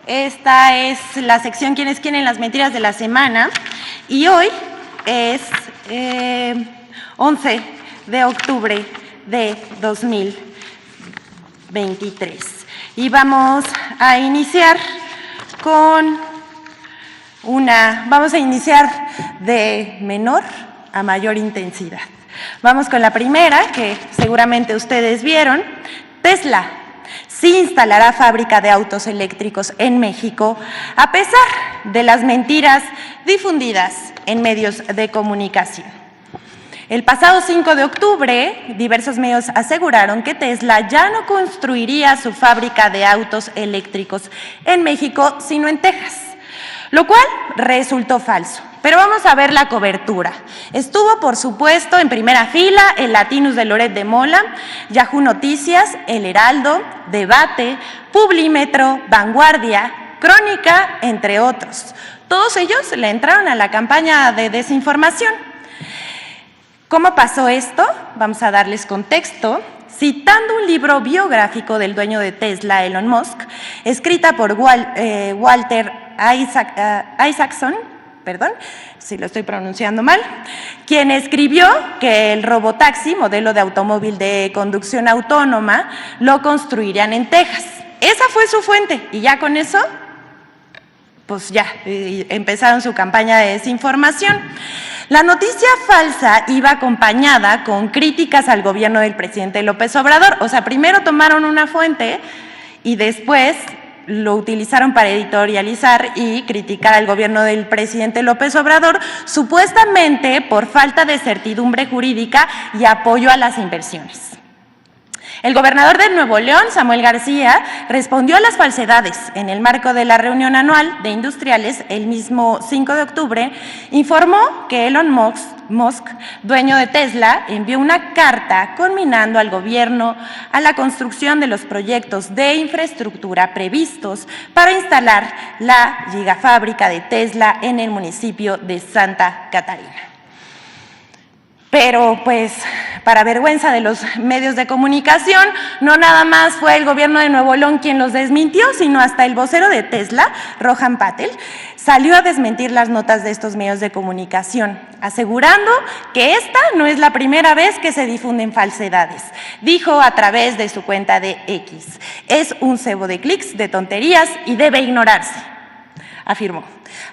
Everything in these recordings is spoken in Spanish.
Esta es la sección ¿Quiénes quieren las mentiras de la semana? Y hoy es 11 de octubre de 2023. Y vamos a iniciar vamos a iniciar de menor a mayor intensidad. Vamos con la primera, que seguramente ustedes vieron. Tesla sí instalará fábrica de autos eléctricos en México, a pesar de las mentiras difundidas en medios de comunicación. El pasado 5 de octubre, diversos medios aseguraron que Tesla ya no construiría su fábrica de autos eléctricos en México, sino en Texas, lo cual resultó falso. Pero vamos a ver la cobertura. Estuvo, por supuesto, en primera fila el Latinus de Loret de Mola, Yahoo Noticias, El Heraldo, Debate, Publímetro, Vanguardia, Crónica, entre otros. Todos ellos le entraron a la campaña de desinformación. ¿Cómo pasó esto? Vamos a darles contexto. Citando un libro biográfico del dueño de Tesla, Elon Musk, escrita por Walter Isaacson, perdón, si lo estoy pronunciando mal, quien escribió que el robotaxi, modelo de automóvil de conducción autónoma, lo construirían en Texas. Esa fue su fuente, y ya con eso, pues ya, empezaron su campaña de desinformación. La noticia falsa iba acompañada con críticas al gobierno del presidente López Obrador. O sea, primero tomaron una fuente y después lo utilizaron para editorializar y criticar al gobierno del presidente López Obrador, supuestamente por falta de certidumbre jurídica y apoyo a las inversiones. El gobernador de Nuevo León, Samuel García, respondió a las falsedades en el marco de la reunión anual de industriales el mismo 5 de octubre, informó que Elon Musk, dueño de Tesla, envió una carta conminando al gobierno a la construcción de los proyectos de infraestructura previstos para instalar la gigafábrica de Tesla en el municipio de Santa Catarina. Pero, pues, para vergüenza de los medios de comunicación, no nada más fue el gobierno de Nuevo León quien los desmintió, sino hasta el vocero de Tesla, Rohan Patel, salió a desmentir las notas de estos medios de comunicación, asegurando que esta no es la primera vez que se difunden falsedades. Dijo a través de su cuenta de X: es un cebo de clics, de tonterías y debe ignorarse, afirmó.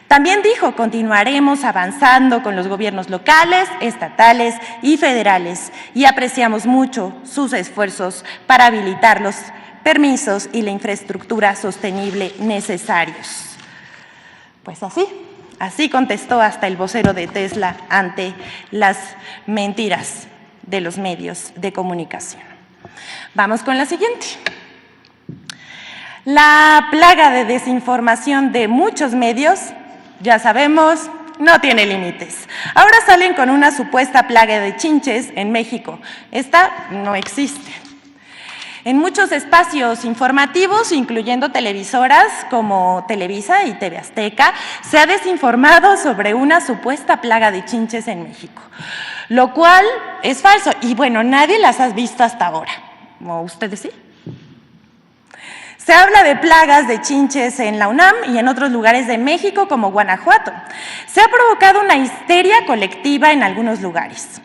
También dijo: continuaremos avanzando con los gobiernos locales, estatales y federales y apreciamos mucho sus esfuerzos para habilitar los permisos y la infraestructura sostenible necesarios. Pues así contestó hasta el vocero de Tesla ante las mentiras de los medios de comunicación. Vamos con la siguiente. La plaga de desinformación de muchos medios, ya sabemos, no tiene límites. Ahora salen con una supuesta plaga de chinches en México. Esta no existe. En muchos espacios informativos, incluyendo televisoras como Televisa y TV Azteca, se ha desinformado sobre una supuesta plaga de chinches en México, lo cual es falso. Y bueno, nadie las ha visto hasta ahora. ¿O ustedes sí? Se habla de plagas de chinches en la UNAM y en otros lugares de México como Guanajuato. Se ha provocado una histeria colectiva en algunos lugares.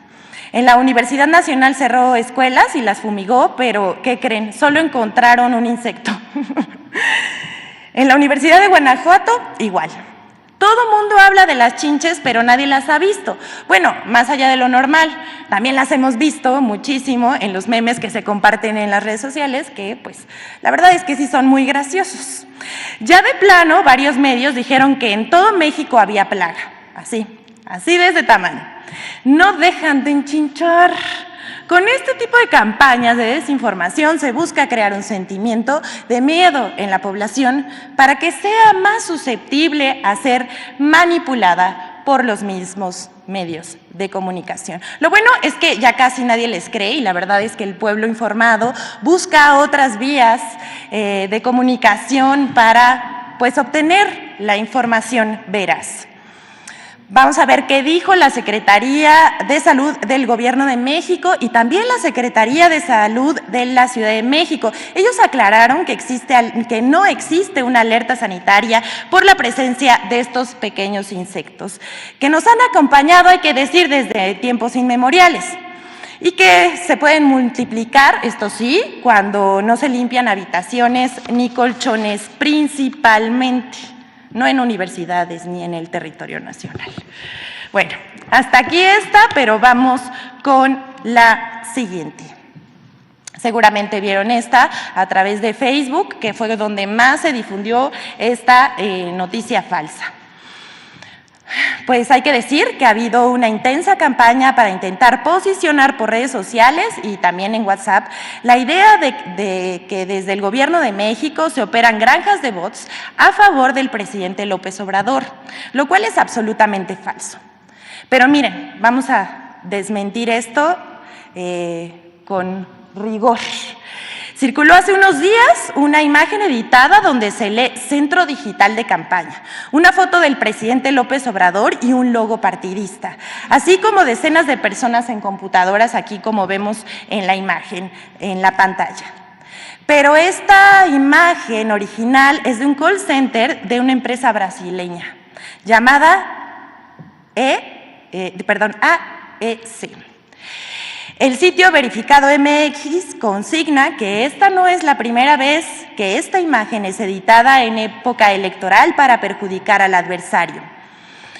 En la Universidad Nacional cerró escuelas y las fumigó, pero ¿qué creen? Solo encontraron un insecto. En la Universidad de Guanajuato, igual. Todo mundo habla de las chinches, pero nadie las ha visto. Bueno, más allá de lo normal, también las hemos visto muchísimo en los memes que se comparten en las redes sociales, que pues la verdad es que sí son muy graciosos. Ya de plano, varios medios dijeron que en todo México había plaga, así de ese tamaño. No dejan de enchinchar. Con este tipo de campañas de desinformación se busca crear un sentimiento de miedo en la población para que sea más susceptible a ser manipulada por los mismos medios de comunicación. Lo bueno es que ya casi nadie les cree y la verdad es que el pueblo informado busca otras vías de comunicación para, pues, obtener la información veraz. Vamos a ver qué dijo la Secretaría de Salud del Gobierno de México y también la Secretaría de Salud de la Ciudad de México. Ellos aclararon que no existe una alerta sanitaria por la presencia de estos pequeños insectos, que nos han acompañado, hay que decir, desde tiempos inmemoriales, y que se pueden multiplicar, esto sí, cuando no se limpian habitaciones ni colchones principalmente. No en universidades ni en el territorio nacional. Bueno, hasta aquí está, pero vamos con la siguiente. Seguramente vieron esta a través de Facebook, que fue donde más se difundió esta noticia falsa. Pues hay que decir que ha habido una intensa campaña para intentar posicionar por redes sociales y también en WhatsApp la idea de que desde el Gobierno de México se operan granjas de bots a favor del presidente López Obrador, lo cual es absolutamente falso. Pero miren, vamos a desmentir esto con rigor. Circuló hace unos días una imagen editada donde se lee Centro Digital de Campaña, una foto del presidente López Obrador y un logo partidista, así como decenas de personas en computadoras, aquí como vemos en la imagen, en la pantalla. Pero esta imagen original es de un call center de una empresa brasileña llamada AEC. El sitio Verificado MX consigna que esta no es la primera vez que esta imagen es editada en época electoral para perjudicar al adversario.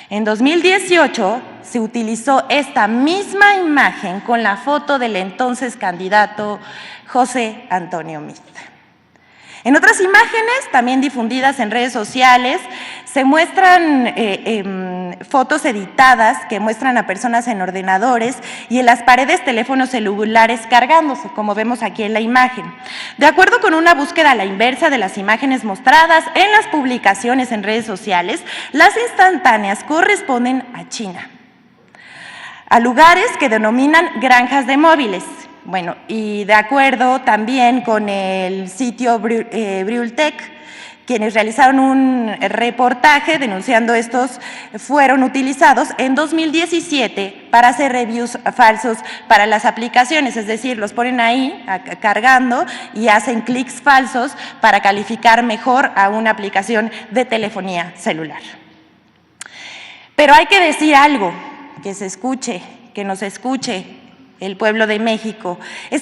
En 2018 se utilizó esta misma imagen con la foto del entonces candidato José Antonio Meade. En otras imágenes, también difundidas en redes sociales, se muestran fotos editadas que muestran a personas en ordenadores y en las paredes teléfonos celulares cargándose, como vemos aquí en la imagen. De acuerdo con una búsqueda a la inversa de las imágenes mostradas en las publicaciones en redes sociales, las instantáneas corresponden a China, a lugares que denominan granjas de móviles. Bueno, y de acuerdo también con el sitio Brultec, quienes realizaron un reportaje denunciando estos fueron utilizados en 2017 para hacer reviews falsos para las aplicaciones, es decir, los ponen ahí cargando y hacen clics falsos para calificar mejor a una aplicación de telefonía celular. Pero hay que decir algo, que se escuche, que nos escuche el pueblo de México. En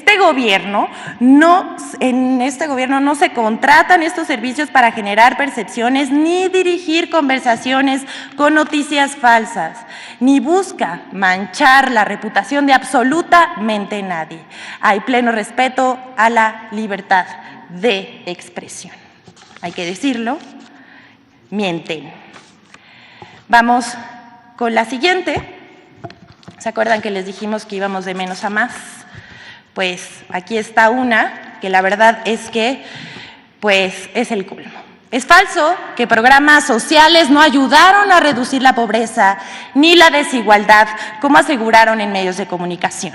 este gobierno no se contratan estos servicios para generar percepciones ni dirigir conversaciones con noticias falsas, ni busca manchar la reputación de absolutamente nadie. Hay pleno respeto a la libertad de expresión. Hay que decirlo, mienten. Vamos con la siguiente. ¿Se acuerdan que les dijimos que íbamos de menos a más? Pues aquí está una que la verdad es que pues es el colmo. Es falso que programas sociales no ayudaron a reducir la pobreza ni la desigualdad, como aseguraron en medios de comunicación.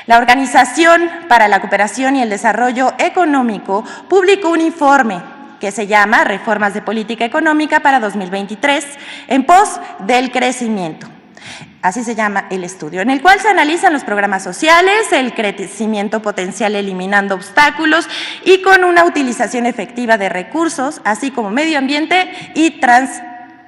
La Organización para la Cooperación y el Desarrollo Económico publicó un informe que se llama Reformas de Política Económica para 2023 en pos del crecimiento. Así se llama el estudio, en el cual se analizan los programas sociales, el crecimiento potencial eliminando obstáculos y con una utilización efectiva de recursos, así como medio ambiente y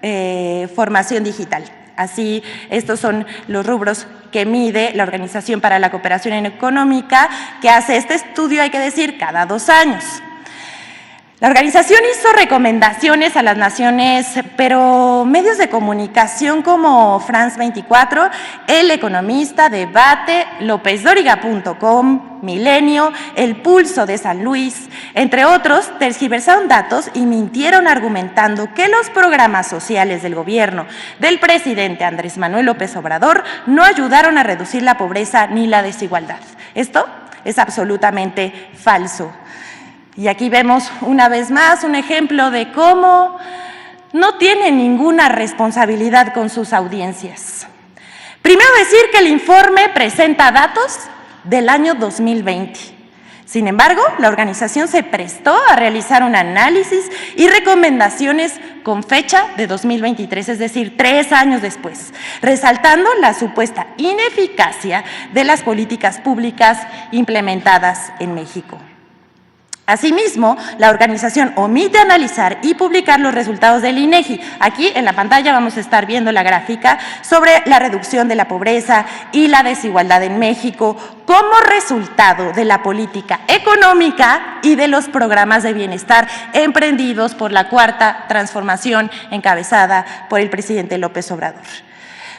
transformación digital. Así, estos son los rubros que mide la Organización para la Cooperación Económica, que hace este estudio, hay que decir, cada 2 años. La organización hizo recomendaciones a las naciones, pero medios de comunicación como France 24, El Economista, Debate, LópezDóriga.com, Milenio, El Pulso de San Luis, entre otros, tergiversaron datos y mintieron argumentando que los programas sociales del gobierno del presidente Andrés Manuel López Obrador no ayudaron a reducir la pobreza ni la desigualdad. Esto es absolutamente falso. Y aquí vemos una vez más un ejemplo de cómo no tienen ninguna responsabilidad con sus audiencias. Primero decir que el informe presenta datos del año 2020. Sin embargo, la organización se prestó a realizar un análisis y recomendaciones con fecha de 2023, es decir, 3 años después, resaltando la supuesta ineficacia de las políticas públicas implementadas en México. Asimismo, la organización omite analizar y publicar los resultados del INEGI. Aquí en la pantalla vamos a estar viendo la gráfica sobre la reducción de la pobreza y la desigualdad en México como resultado de la política económica y de los programas de bienestar emprendidos por la Cuarta Transformación encabezada por el presidente López Obrador.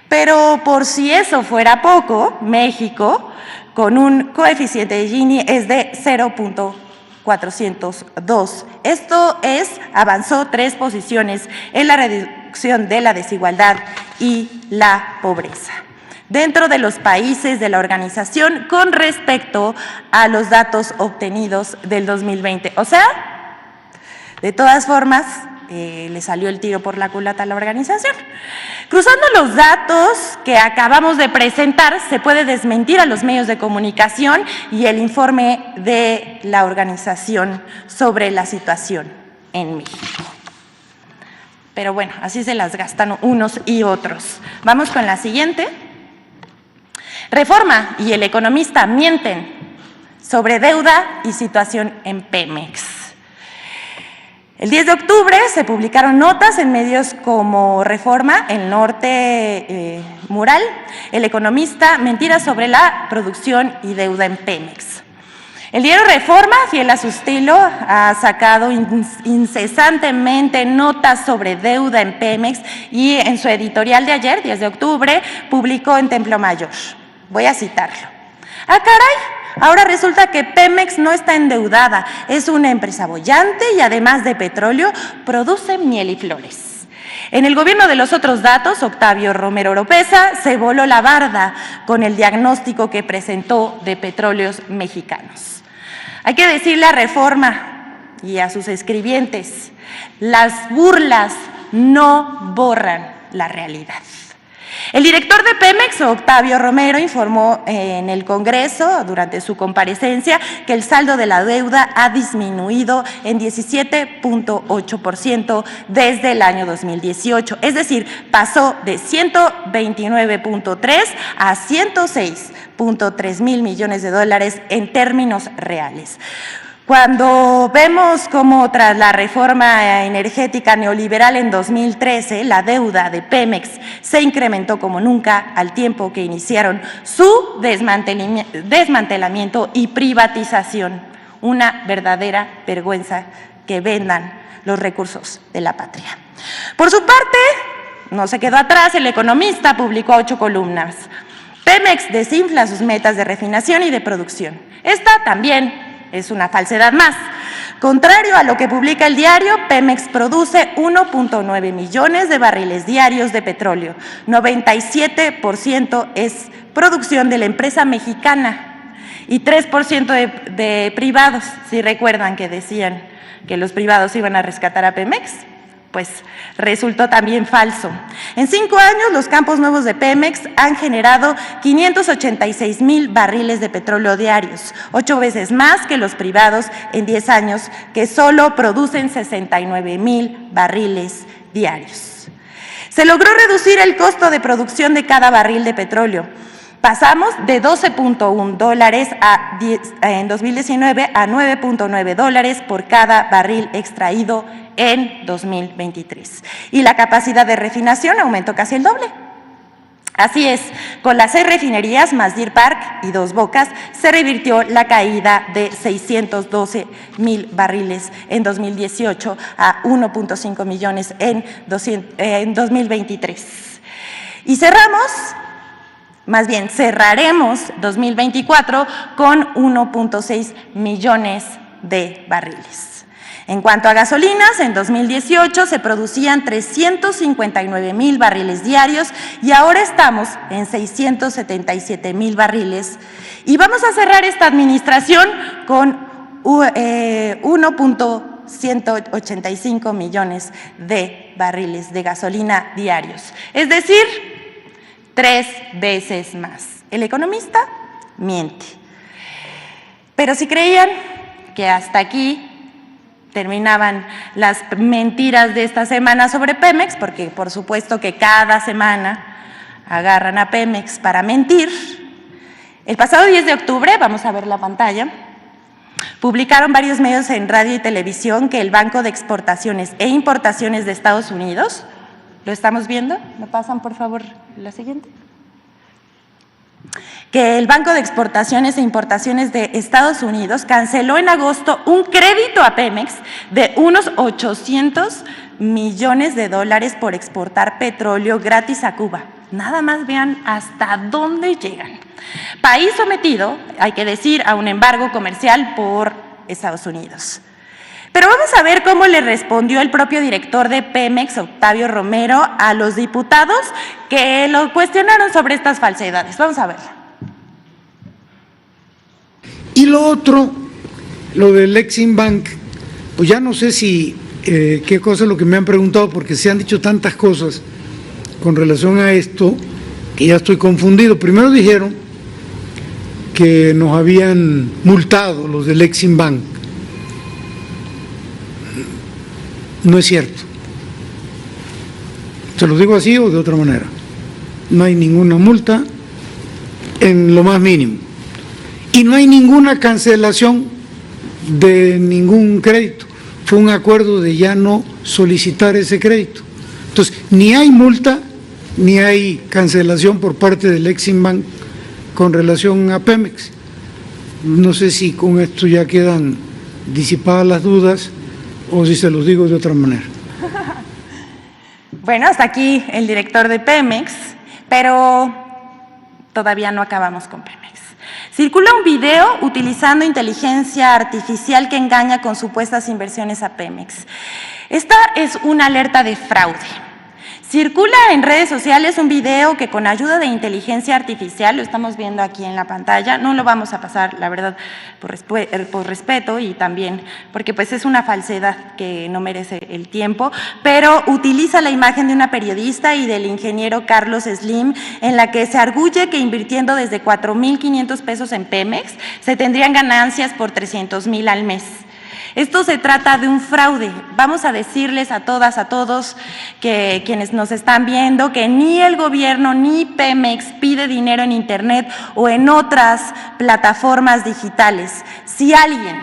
Pero por si eso fuera poco, México, con un coeficiente de Gini, es de 0.402. Esto es, avanzó 3 posiciones en la reducción de la desigualdad y la pobreza dentro de los países de la organización con respecto a los datos obtenidos del 2020. O sea, de todas formas, le salió el tiro por la culata a la organización. Cruzando los datos que acabamos de presentar, se puede desmentir a los medios de comunicación y el informe de la organización sobre la situación en México. Pero bueno, así se las gastan unos y otros. Vamos con la siguiente. Reforma y El Economista mienten sobre deuda y situación en Pemex. El 10 de octubre se publicaron notas en medios como Reforma, El Norte, Mural, El Economista, mentiras sobre la producción y deuda en Pemex. El diario Reforma, fiel a su estilo, ha sacado incesantemente notas sobre deuda en Pemex y en su editorial de ayer, 10 de octubre, publicó en Templo Mayor. Voy a citarlo. ¡Ah, caray! Ahora resulta que Pemex no está endeudada, es una empresa boyante y además de petróleo, produce miel y flores. En el gobierno de los otros datos, Octavio Romero Oropeza se voló la barda con el diagnóstico que presentó de Petróleos Mexicanos. Hay que decirle a Reforma y a sus escribientes, las burlas no borran la realidad. El director de Pemex, Octavio Romero, informó en el Congreso durante su comparecencia que el saldo de la deuda ha disminuido en 17.8% desde el año 2018, es decir, pasó de 129.3 a 106.3 mil millones de dólares en términos reales. Cuando vemos cómo tras la reforma energética neoliberal en 2013, la deuda de Pemex se incrementó como nunca al tiempo que iniciaron su desmantelamiento y privatización. Una verdadera vergüenza que vendan los recursos de la patria. Por su parte, no se quedó atrás, El Economista publicó 8 columnas. Pemex desinfla sus metas de refinación y de producción. Esta también es una falsedad más. Contrario a lo que publica el diario, Pemex produce 1.9 millones de barriles diarios de petróleo. 97% es producción de la empresa mexicana y 3% de privados. Si recuerdan que decían que los privados iban a rescatar a Pemex, pues resultó también falso. En 5 años, los campos nuevos de Pemex han generado 586 mil barriles de petróleo diarios, 8 veces más que los privados en 10 años, que solo producen 69 mil barriles diarios. Se logró reducir el costo de producción de cada barril de petróleo. Pasamos de $12.1 en 2019 a $9.9 por cada barril extraído en 2023. Y la capacidad de refinación aumentó casi el doble. Así es, con las 6 refinerías más Deer Park y Dos Bocas se revirtió la caída de 612 mil barriles en 2018 a 1.5 millones en 2023. Y cerraremos 2024 con 1.6 millones de barriles. En cuanto a gasolinas, en 2018 se producían 359 mil barriles diarios y ahora estamos en 677 mil barriles. Y vamos a cerrar esta administración con 1.185 millones de barriles de gasolina diarios. Es decir, 3 veces más. El Economista miente. Pero si creían que hasta aquí terminaban las mentiras de esta semana sobre Pemex, porque por supuesto que cada semana agarran a Pemex para mentir. El pasado 10 de octubre, vamos a ver la pantalla, publicaron varios medios en radio y televisión que el Banco de Exportaciones e Importaciones de Estados Unidos, ¿lo estamos viendo? ¿Me pasan por favor la siguiente? Que el Banco de Exportaciones e Importaciones de Estados Unidos canceló en agosto un crédito a Pemex de unos 800 millones de dólares por exportar petróleo gratis a Cuba. Nada más vean hasta dónde llegan. País sometido, hay que decir, a un embargo comercial por Estados Unidos. Pero vamos a ver cómo le respondió el propio director de Pemex, Octavio Romero, a los diputados que lo cuestionaron sobre estas falsedades. Vamos a verlo. Y lo otro, lo del Exim Bank, pues ya no sé si qué cosa es lo que me han preguntado, porque se han dicho tantas cosas con relación a esto que ya estoy confundido. Primero dijeron que nos habían multado los del Exim Bank. No es cierto. ¿Se lo digo así o de otra manera? No hay ninguna multa en lo más mínimo. Y no hay ninguna cancelación de ningún crédito. Fue un acuerdo de ya no solicitar ese crédito. Entonces, ni hay multa, ni hay cancelación por parte del Exim Bank con relación a Pemex. No sé si con esto ya quedan disipadas las dudas o si se los digo de otra manera. Bueno, hasta aquí el director de Pemex, pero todavía no acabamos con Pemex. Circula un video utilizando inteligencia artificial que engaña con supuestas inversiones a Pemex. Esta es una alerta de fraude. Circula en redes sociales un video que con ayuda de inteligencia artificial, lo estamos viendo aquí en la pantalla, no lo vamos a pasar, la verdad, por respeto y también porque pues es una falsedad que no merece el tiempo, pero utiliza la imagen de una periodista y del ingeniero Carlos Slim, en la que se arguye que invirtiendo desde 4,500 pesos en Pemex, se tendrían ganancias por 300,000 al mes. Esto se trata de un fraude. Vamos a decirles a todas, a todos que quienes nos están viendo que ni el gobierno ni Pemex pide dinero en internet o en otras plataformas digitales. Si alguien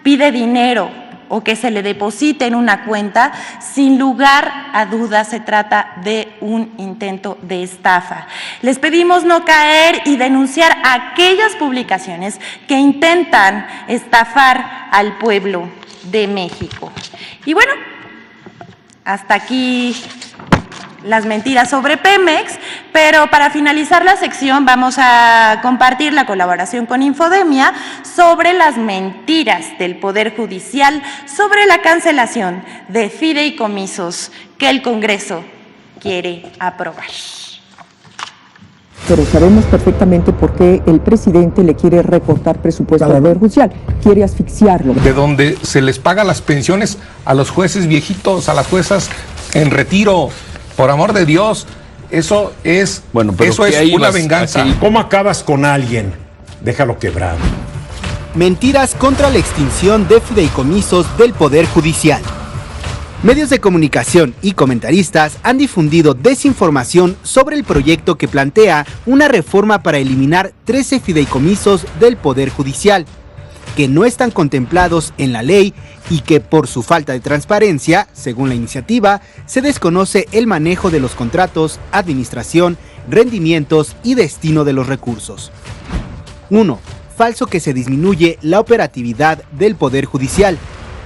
pide dinero o que se le deposite en una cuenta, sin lugar a dudas se trata de un intento de estafa. Les pedimos no caer y denunciar aquellas publicaciones que intentan estafar al pueblo de México. Y bueno, hasta aquí las mentiras sobre Pemex, pero para finalizar la sección vamos a compartir la colaboración con Infodemia sobre las mentiras del Poder Judicial sobre la cancelación de fideicomisos que el Congreso quiere aprobar. Pero sabemos perfectamente por qué el presidente le quiere recortar presupuesto al Poder Judicial, quiere asfixiarlo. De donde se les paga las pensiones a los jueces viejitos, a las juezas en retiro. Por amor de Dios, eso es, eso es una venganza. ¿Cómo acabas con alguien? Déjalo quebrado. Mentiras contra la extinción de fideicomisos del Poder Judicial. Medios de comunicación y comentaristas han difundido desinformación sobre el proyecto que plantea una reforma para eliminar 13 fideicomisos del Poder Judicial, que no están contemplados en la ley y que por su falta de transparencia, según la iniciativa, se desconoce el manejo de los contratos, administración, rendimientos y destino de los recursos. 1. Falso que se disminuye la operatividad del Poder Judicial.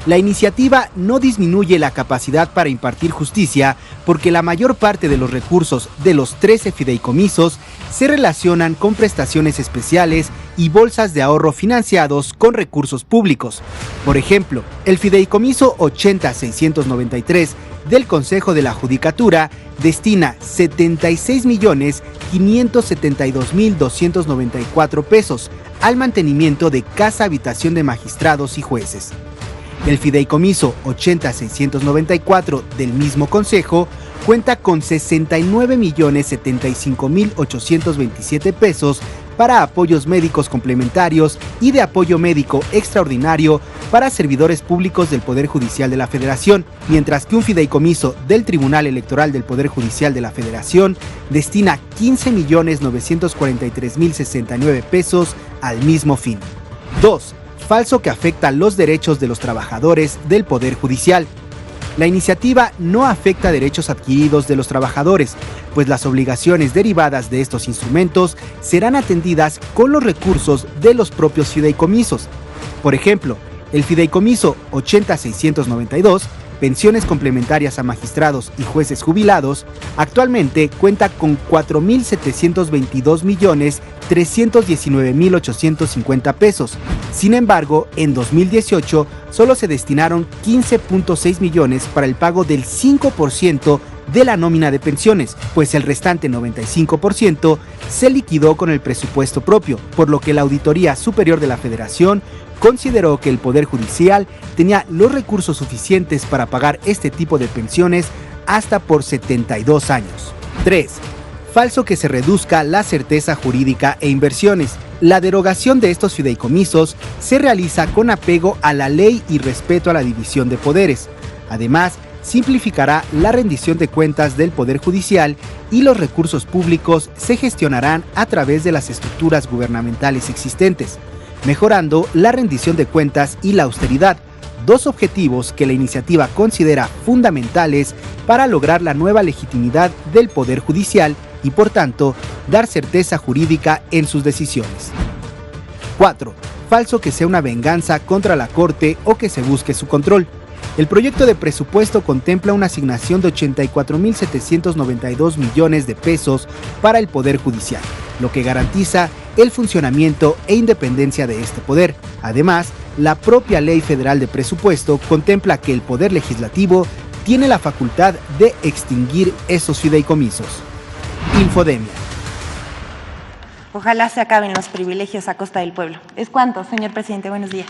La iniciativa no disminuye la capacidad para impartir justicia porque la mayor parte de los recursos de los 13 fideicomisos se relacionan con prestaciones especiales y bolsas de ahorro financiados con recursos públicos. Por ejemplo, el fideicomiso 80693 del Consejo de la Judicatura destina 76.572.294 pesos al mantenimiento de casa habitación de magistrados y jueces. El fideicomiso 80694 del mismo Consejo cuenta con 69.075.827 pesos para apoyos médicos complementarios y de apoyo médico extraordinario para servidores públicos del Poder Judicial de la Federación, mientras que un fideicomiso del Tribunal Electoral del Poder Judicial de la Federación destina 15.943.069 pesos al mismo fin. 2. Falso que afecta los derechos de los trabajadores del Poder Judicial. La iniciativa no afecta derechos adquiridos de los trabajadores, pues las obligaciones derivadas de estos instrumentos serán atendidas con los recursos de los propios fideicomisos. Por ejemplo, el fideicomiso 80692, pensiones complementarias a magistrados y jueces jubilados, actualmente cuenta con 4.722.319.850 pesos. Sin embargo, en 2018 solo se destinaron 15.6 millones para el pago del 5% de la nómina de pensiones, pues el restante 95% se liquidó con el presupuesto propio, por lo que la Auditoría Superior de la Federación consideró que el Poder Judicial tenía los recursos suficientes para pagar este tipo de pensiones hasta por 72 años. 3. Falso que se reduzca la certeza jurídica e inversiones. La derogación de estos fideicomisos se realiza con apego a la ley y respeto a la división de poderes. Además, simplificará la rendición de cuentas del Poder Judicial y los recursos públicos se gestionarán a través de las estructuras gubernamentales existentes, mejorando la rendición de cuentas y la austeridad, dos objetivos que la iniciativa considera fundamentales para lograr la nueva legitimidad del Poder Judicial y, por tanto, dar certeza jurídica en sus decisiones. 4. Falso que sea una venganza contra la Corte o que se busque su control. El proyecto de presupuesto contempla una asignación de 84.792 millones de pesos para el Poder Judicial, lo que garantiza el funcionamiento e independencia de este poder. Además, la propia Ley Federal de Presupuesto contempla que el Poder Legislativo tiene la facultad de extinguir esos fideicomisos. Infodemia. Ojalá se acaben los privilegios a costa del pueblo. ¿Es cuánto, señor presidente? Buenos días.